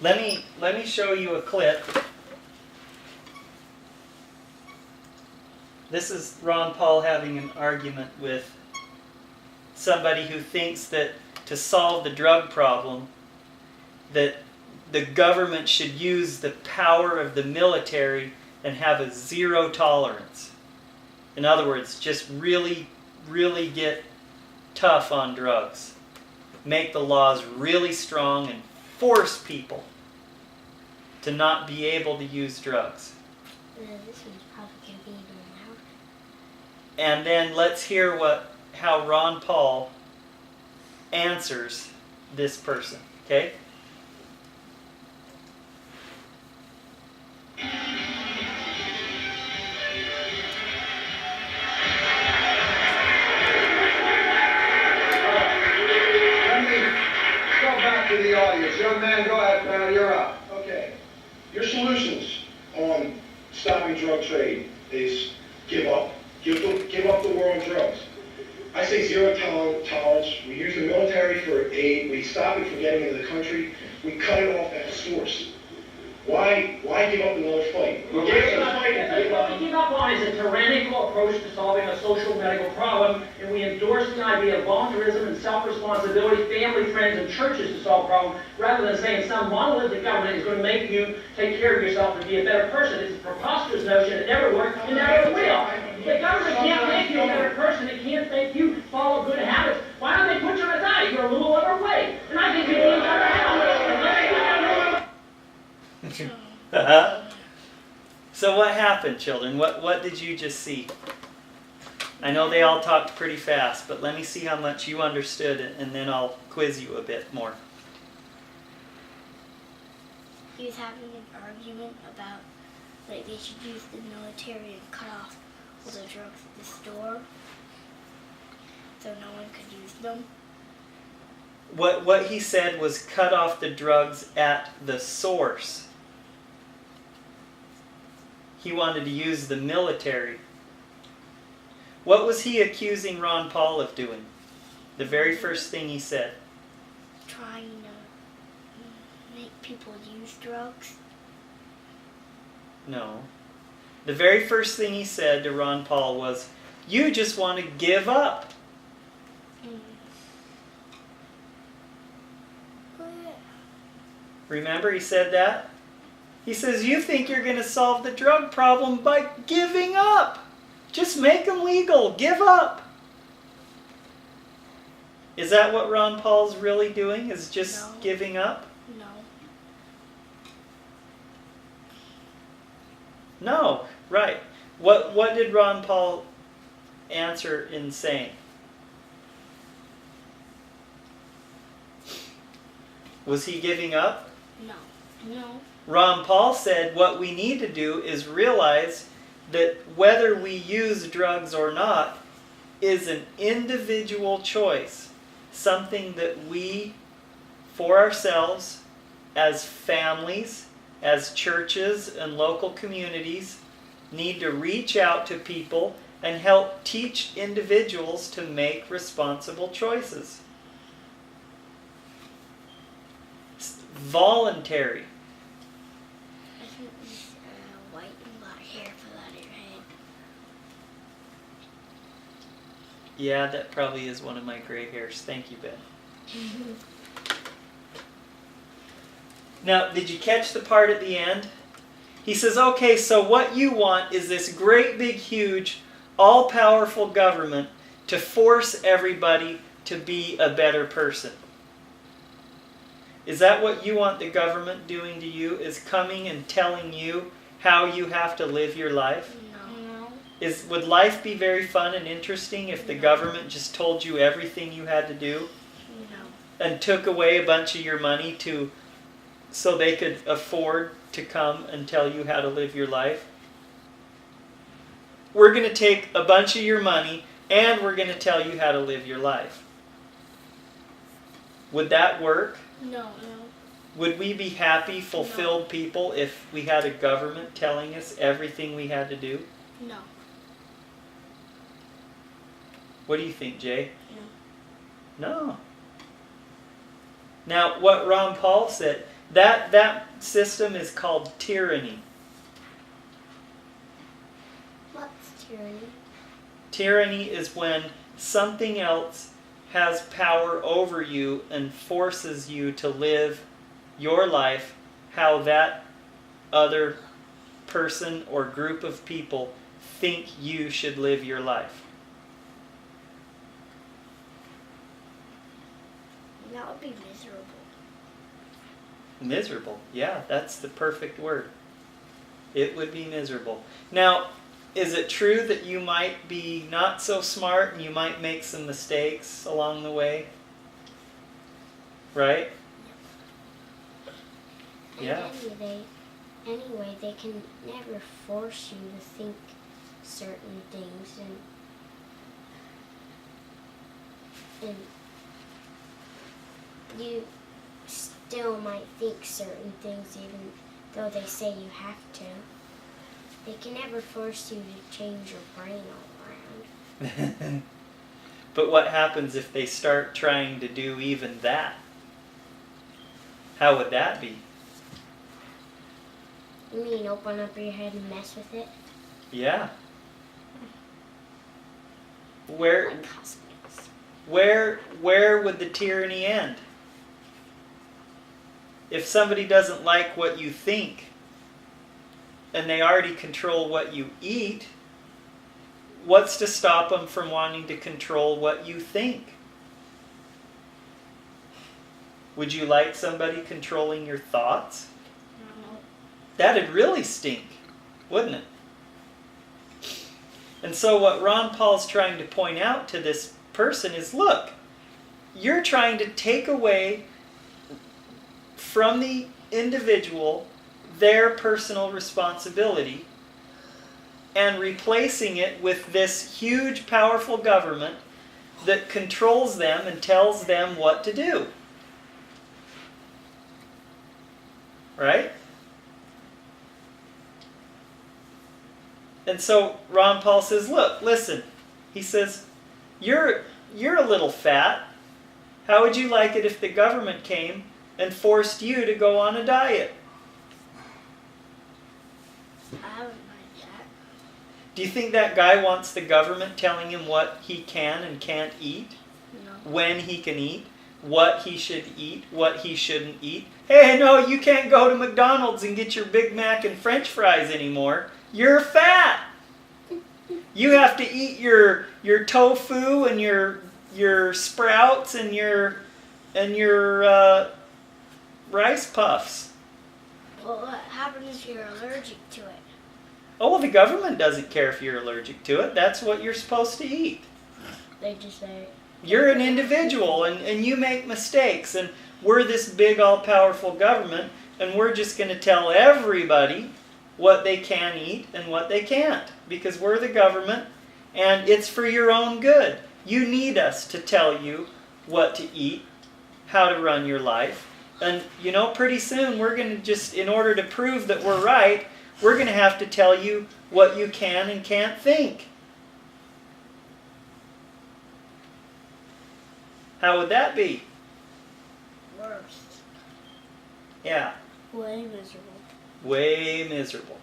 Let me show you a clip. This is Ron Paul having an argument with somebody who thinks that to solve the drug problem, that the government should use the power of the military and have a zero tolerance. In other words, just really, really get tough on drugs. Make the laws really strong and force people to not be able to use drugs. This one's probably going to be even louder. And then let's hear how Ron Paul answers this person. Okay? To the audience. Young man, go ahead, man, you're up. Okay. Your solutions on stopping drug trade is give up. Give up the war on drugs. I say zero tolerance. We use the military for aid. We stop it from getting into the country. We cut it off at the source. Why give up another fight? What we give up on is a tyrannical approach to solving a social medical problem, and we endorse the idea of voluntarism and self-responsibility, family, friends, and churches to solve problems, rather than saying some monolithic government is going to make you take care of yourself and be a better person. It's a preposterous notion. It never worked and never will. The government can't make you a better person. It can't make you follow good habits. Why don't they put you on a diet? You're a little overweight. And I think you'd be in better health. So what happened, children? What did you just see? I know they all talked pretty fast, but let me see how much you understood, and then I'll quiz you a bit more. He was having an argument about like they should use the military and cut off all the drugs at the store so no one could use them. What he said was cut off the drugs at the source. He wanted to use the military. What was he accusing Ron Paul of doing? The very first thing he said. Trying to make people use drugs. No. The very first thing he said to Ron Paul was, you just want to give up. Remember he said that? He says, you think you're going to solve the drug problem by giving up. Just make them legal. Give up. Is that what Ron Paul's really doing? Is just giving up? No. No. Right. What did Ron Paul answer in saying? Was he giving up? No. No. Ron Paul said what we need to do is realize that whether we use drugs or not is an individual choice. Something that we, for ourselves, as families, as churches and local communities, need to reach out to people and help teach individuals to make responsible choices. It's voluntary. I think this white and black hair fell out of your head. Yeah, that probably is one of my gray hairs. Thank you, Ben. Now, did you catch the part at the end? He says, okay, so what you want is this great, big, huge, all-powerful government to force everybody to be a better person. Is that what you want the government doing to you? Is coming and telling you how you have to live your life? No. Would life be very fun and interesting if the government just told you everything you had to do? No. And took away a bunch of your money so they could afford to come and tell you how to live your life? We're going to take a bunch of your money and we're going to tell you how to live your life. Would that work? No. Would we be happy, fulfilled people if we had a government telling us everything we had to do? No. What do you think, Jay? No. Now, what Ron Paul said, That system is called tyranny. What's tyranny? Tyranny is when something else has power over you and forces you to live your life how that other person or group of people think you should live your life. That would be miserable. Miserable. Yeah, that's the perfect word. It would be miserable. Now, is it true that you might be not so smart and you might make some mistakes along the way? Right? And Yeah. anyway, they can never force you to think certain things, and you still might think certain things even though they say you have to. They can never force you to change your brain all around. But what happens if they start trying to do even that? How would that be? You mean open up your head and mess with it? Yeah. Where Like hospitals. where would the tyranny end? If somebody doesn't like what you think and they already control what you eat, what's to stop them from wanting to control what you think? Would you like somebody controlling your thoughts? No. That'd really stink, wouldn't it? And so what Ron Paul's trying to point out to this person is, look, you're trying to take away from the individual their personal responsibility and replacing it with this huge, powerful government that controls them and tells them what to do. Right? And so Ron Paul says, look, listen. He says, you're a little fat. How would you like it if the government came and forced you to go on a diet? I wouldn't mind that. Do you think that guy wants the government telling him what he can and can't eat? No. When he can eat? What he should eat? What he shouldn't eat? Hey, no, you can't go to McDonald's and get your Big Mac and French fries anymore. You're fat. You have to eat your tofu and your sprouts and your rice puffs. Well, what happens if you're allergic to it? Oh, well, the government doesn't care if you're allergic to it. That's what you're supposed to eat. They just say, You're an individual and you make mistakes, and we're this big all-powerful government, and we're just going to tell everybody what they can eat and what they can't, because we're the government and it's for your own good. You need us to tell you what to eat, how to run your life, and pretty soon we're going to just, in order to prove that we're right, we're going to have to tell you what you can and can't think. How would that be? worse. Yeah, Way miserable. way miserable.